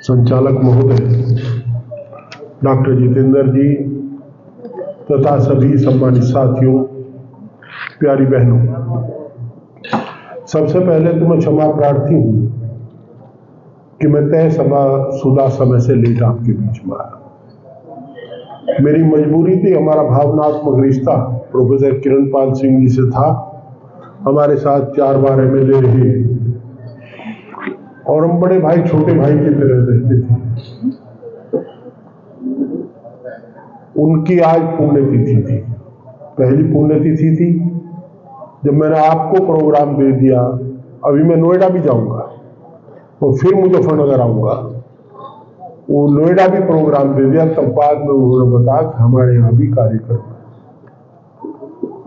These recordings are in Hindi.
संचालक महोदय, डॉक्टर जितेंद्र जी तथा सभी सम्मानित साथियों, प्यारी बहनों, सबसे पहले तो मैं क्षमा प्रार्थी हूं कि मैं तय शुदा समय से लेट आपके बीच में आया। मेरी मजबूरी थी, हमारा भावनात्मक रिश्ता प्रोफेसर किरणपाल सिंह जी से था। हमारे साथ 4 बार MLA रहे और हम बड़े भाई छोटे भाई की तरह रहते थे। उनकी आज पुण्यतिथि थी, पहली पुण्यतिथि थी जब मैंने आपको प्रोग्राम दे दिया। अभी मैं नोएडा भी जाऊंगा और फिर मुजफ्फरनगर आऊंगा। वो नोएडा भी प्रोग्राम दे दिया, तब बाद में उन्होंने बताया कि हमारे यहाँ भी कार्यक्रम है।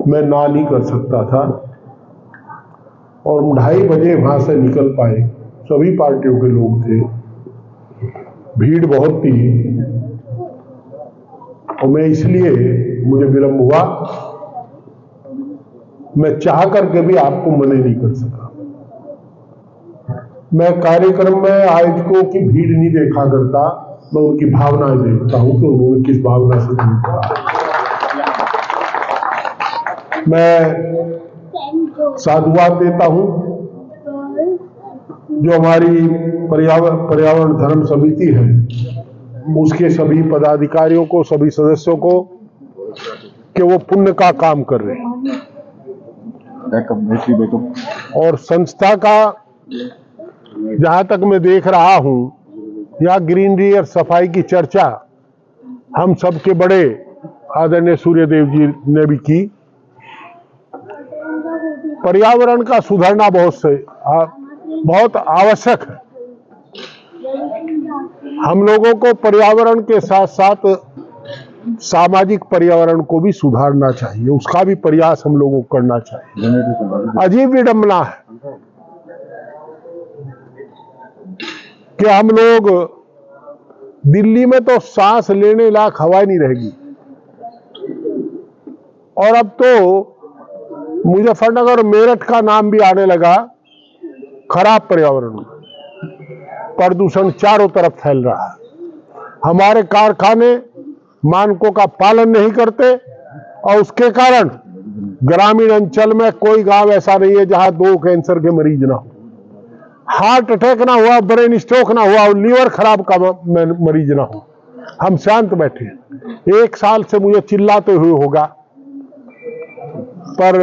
मैं ना नहीं कर सकता था और 2:30 बजे वहां से निकल पाए। सभी पार्टियों के लोग थे, भीड़ बहुत थी और मैं इसलिए मुझे विलंब हुआ। मैं चाह करके भी आपको मना नहीं कर सका। मैं कार्यक्रम में आयोजकों की भीड़ नहीं देखा करता, मैं उनकी भावनाएं देखता हूं कि उन्होंने किस भावना से देखा। मैं साधुवाद देता हूं जो हमारी पर्यावरण धर्म समिति है, उसके सभी पदाधिकारियों को, सभी सदस्यों को, कि वो पुण्य का काम कर रहे हैं। और संस्था का जहां तक मैं देख रहा हूं, या ग्रीनरी और सफाई की चर्चा हम सबके बड़े आदरणीय सूर्यदेव जी ने भी की। पर्यावरण का सुधरना बहुत आवश्यक है। हम लोगों को पर्यावरण के साथ साथ सामाजिक पर्यावरण को भी सुधारना चाहिए, उसका भी प्रयास हम लोगों को करना चाहिए। अजीब विडंबना है कि हम लोग दिल्ली में तो सांस लेने लायक हवा नहीं रहेगी और अब तो मुजफ्फरनगर और मेरठ का नाम भी आने लगा खराब पर्यावरण में। प्रदूषण चारों तरफ फैल रहा है। हमारे कारखाने मानकों का पालन नहीं करते और उसके कारण ग्रामीण अंचल में कोई गांव ऐसा नहीं है जहां 2 कैंसर के मरीज ना हो, हार्ट अटैक ना हुआ, ब्रेन स्ट्रोक ना हुआ और लीवर खराब का मरीज ना हो। हम शांत बैठे। 1 साल से मुझे चिल्लाते हुए होगा, पर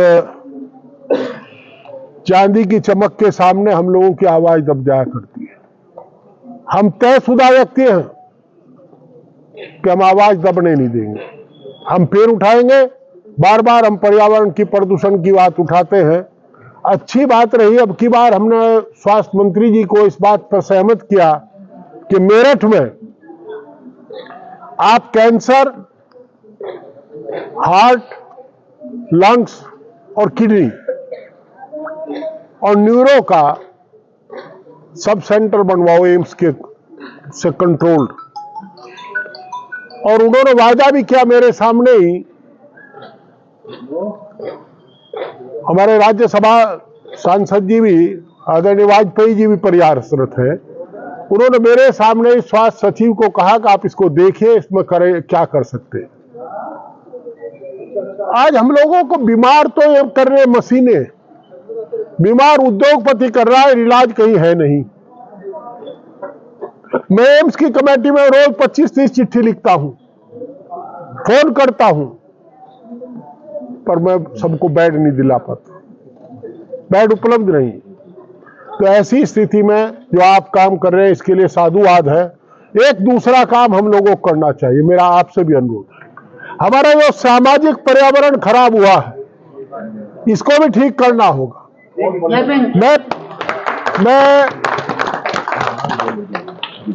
चांदी की चमक के सामने हम लोगों की आवाज दब जाया करती है। हम तयशुदा व्यक्ति हैं कि हम आवाज दबने नहीं देंगे, हम पैर उठाएंगे। बार बार हम पर्यावरण की प्रदूषण की बात उठाते हैं। अच्छी बात रही, अब की बार हमने स्वास्थ्य मंत्री जी को इस बात पर सहमत किया कि मेरठ में आप कैंसर, हार्ट, लंग्स और किडनी और न्यूरो का सब सेंटर बनवाओ एम्स के से कंट्रोल्ड। और उन्होंने वायदा भी किया मेरे सामने ही। हमारे राज्यसभा सांसद जी भी, आदरणीय वाजपेयी जी भी प्रयासरत है। उन्होंने मेरे सामने ही स्वास्थ्य सचिव को कहा कि आप इसको देखिए, इसमें करें क्या कर सकते हैं। आज हम लोगों को बीमार तो कर रहे मशीनें, बीमार उद्योगपति कर रहा है, इलाज कहीं है नहीं। मैं एम्स की कमेटी में रोज 25-30 चिट्ठी लिखता हूं, फोन करता हूं, पर मैं सबको बेड नहीं दिला पाता, बेड उपलब्ध नहीं। तो ऐसी स्थिति में जो आप काम कर रहे हैं, इसके लिए साधुवाद है। एक दूसरा काम हम लोगों को करना चाहिए, मेरा आपसे भी अनुरोध है। हमारा जो सामाजिक पर्यावरण खराब हुआ है, इसको भी ठीक करना होगा।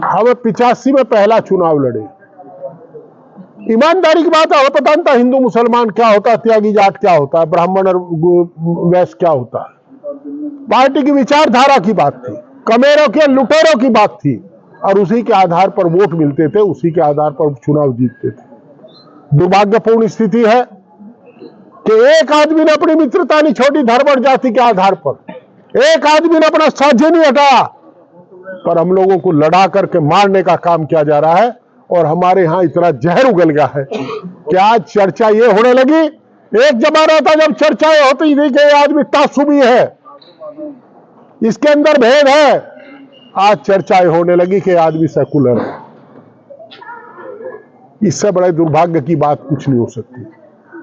हम 85 में पहला चुनाव लड़े। ईमानदारी की बात है, हमें पता नहीं था हिंदू मुसलमान क्या होता है, त्यागी जाट क्या होता है, ब्राह्मण और वैश्य क्या होता है। पार्टी की विचारधारा की बात थी, कमेरों के लुटेरों की बात थी, और उसी के आधार पर वोट मिलते थे, उसी के आधार पर चुनाव जीतते थे। दुर्भाग्यपूर्ण स्थिति है कि एक आदमी ने अपनी मित्रता नहीं छोड़ी धर्म और जाति के आधार पर, एक आदमी ने अपना साझे नहीं हटाया पर हम लोगों को लड़ा करके मारने का काम किया जा रहा है। और हमारे यहाँ इतना जहर उगल गया है कि आज चर्चा ये होने लगी। एक जमाना था जब चर्चाएं होती थी कि ये आदमी तासुबी है, इसके अंदर भेद है। आज चर्चाएं होने लगी कि आदमी सेकुलर है। इससे बड़े दुर्भाग्य की बात कुछ नहीं हो सकती।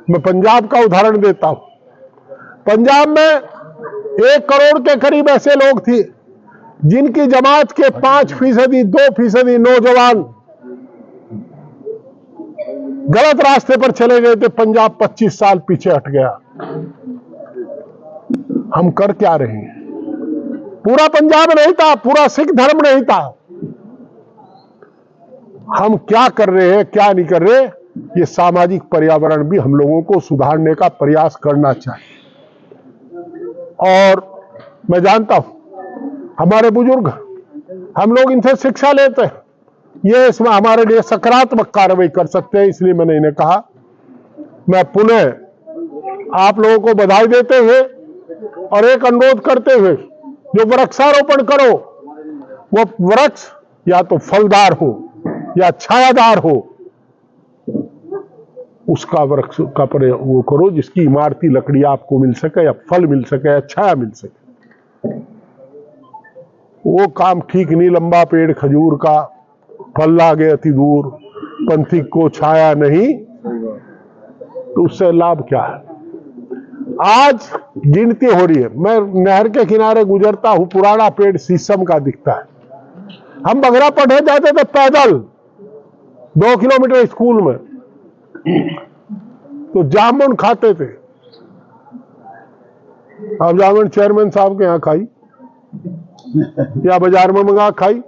मैं पंजाब का उदाहरण देता हूं। पंजाब में 1 करोड़ के करीब ऐसे लोग थे जिनकी जमात के 5%, 2% नौजवान गलत रास्ते पर चले गए थे। पंजाब 25 साल पीछे हट गया। हम कर क्या रहे हैं? पूरा पंजाब नहीं था, पूरा सिख धर्म नहीं था। हम क्या कर रहे हैं, क्या नहीं कर रहे? ये सामाजिक पर्यावरण भी हम लोगों को सुधारने का प्रयास करना चाहिए। और मैं जानता हूं हमारे बुजुर्ग, हम लोग इनसे शिक्षा लेते हैं, ये इसमें हमारे लिए सकारात्मक कार्रवाई कर सकते हैं। इसलिए मैंने इन्हें कहा। मैं पुनः आप लोगों को बधाई देते हुए और एक अनुरोध करते हुए, जो वृक्षारोपण करो वो वृक्ष या तो फलदार हो या छायादार हो, उसका वृक्ष का वो करो जिसकी इमारती लकड़ी आपको मिल सके, या फल मिल सके, या छाया मिल सके। वो काम ठीक नहीं। लंबा पेड़ खजूर का, फल लागे अति दूर, पंथिक को छाया नहीं, तो उससे लाभ क्या है? आज गिनती हो रही है। मैं नहर के किनारे गुजरता हूं, पुराना पेड़ शीशम का दिखता है। हम बगरा पढ़े जाते थे पैदल 2 किलोमीटर स्कूल में, तो जामुन खाते थे। अब जामुन चेयरमैन साहब के यहां खाई या बाजार में मंगा खाई,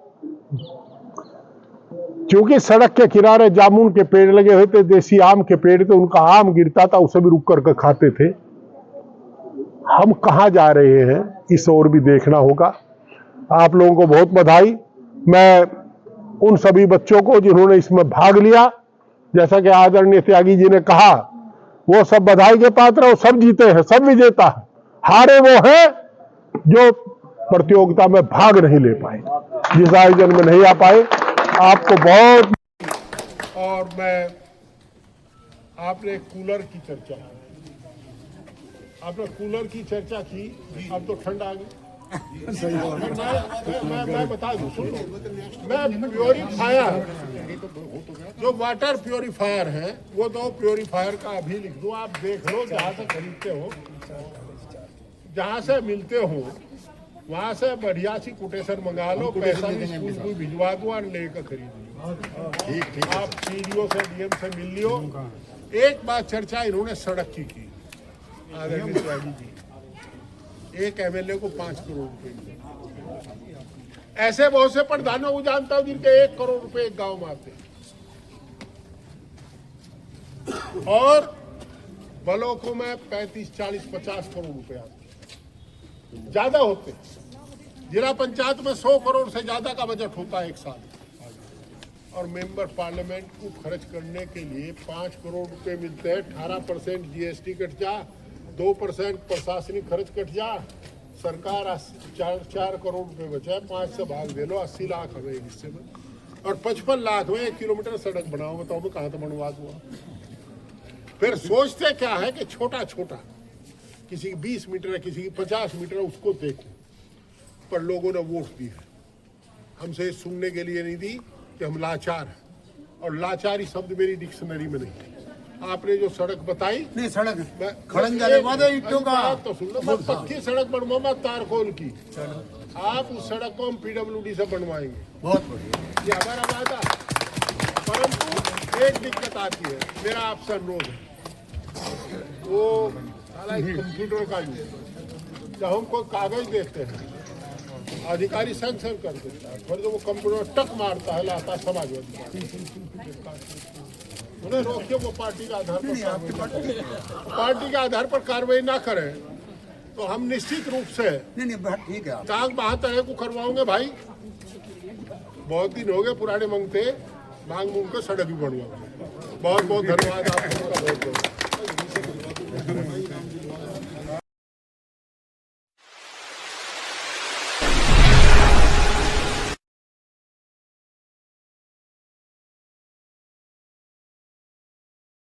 क्योंकि सड़क के किनारे जामुन के पेड़ लगे हुए थे, देसी आम के पेड़ थे, उनका आम गिरता था, उसे भी रुक करके खाते थे। हम कहां जा रहे हैं, इस ओर भी देखना होगा। आप लोगों को बहुत बधाई। मैं उन सभी बच्चों को जिन्होंने इसमें भाग लिया, जैसा कि आदरणीय त्यागी जी ने कहा, वो सब बधाई के पात्र, वो सब जीते हैं, सब विजेता है। हारे वो हैं जो प्रतियोगिता में भाग नहीं ले पाए, जिस आयोजन में नहीं आ पाए। आपको बहुत। और मैं, आपने कूलर की चर्चा, आपने कूलर की चर्चा की, अब तो ठंड आ गई। मैं बता दूं, सुनो, मैं प्योरीफायर, जो वाटर प्योरीफायर है, वो 2 प्योरीफायर का अभी लिख दूं, आप देख लो। जहां से खरीदते हो, जहां से मिलते हो, वहां से बढ़िया सी कोटेशन मंगा लो, पैसा भी स्कूल को भिजवा दो और लेकर खरीद लो। ठीक, आप सीडीओ से, डीएम से मिल लियो। एक बात चर्चा इन्होंने सड़क की आदरणीय त्यागी जी, एक एमएलए को 5 करोड़ रुपए मिले। ऐसे बहुत से प्रधानों को जानता हूं जिनके 1 करोड़ रुपए एक गांव में आते हैं। और ब्लॉकों में 35, 40, 50 करोड़ रुपए आते, ज्यादा होते। जिला पंचायत में 100 करोड़ से ज्यादा का बजट होता है एक साल, और मेंबर पार्लियामेंट को खर्च करने के लिए 5 करोड़ रुपए मिलते हैं। 18% जीएसटी कट जा, 2% प्रशासनिक खर्च कट जा, सरकार 4 करोड़ रुपए बचा है। 5 से भाग दे लो, 80 लाख हमें हिस्से में, और 55 लाख में 1 किलोमीटर सड़क बनाओ। बताओ मैं कहाँ तो बनवा दूंगा? फिर सोचते क्या है कि छोटा छोटा, किसी की 20 मीटर है, किसी की 50 मीटर है, उसको देखो। पर लोगों ने वोट दी है, हमसे सुनने के लिए नहीं दी कि हम लाचार हैं, और लाचारी शब्द मेरी डिक्शनरी में नहीं है। आपने जो सड़क बताई, नहीं सड़क ईंटों का तो सुन लो, पक्की सड़क बनवाऊंगा तारकोल की। आप उस सड़क को हम पीडब्ल्यूडी से बनवाएंगे। बहुत बढ़िया, ये हमारा वादा। परंतु एक दिक्कत आती है, मेरा आपसे अनुरोध है, वो कंप्यूटर का यूज, जब हम कोई कागज देखते हैं, अधिकारी सैंक्शन कर देता है, फिर जब वो कंप्यूटर टक मारता है, लाता समाजवादी उन्हें रोकिए। वो पार्टी के आधार पर कार्रवाई ना करें तो हम निश्चित रूप से ठीक है, टांग बहाते को करवाओगे। भाई बहुत दिन हो गए पुराने मांगते, मांग के सड़क भी बनवाओगे। बहुत बहुत धन्यवाद आपका।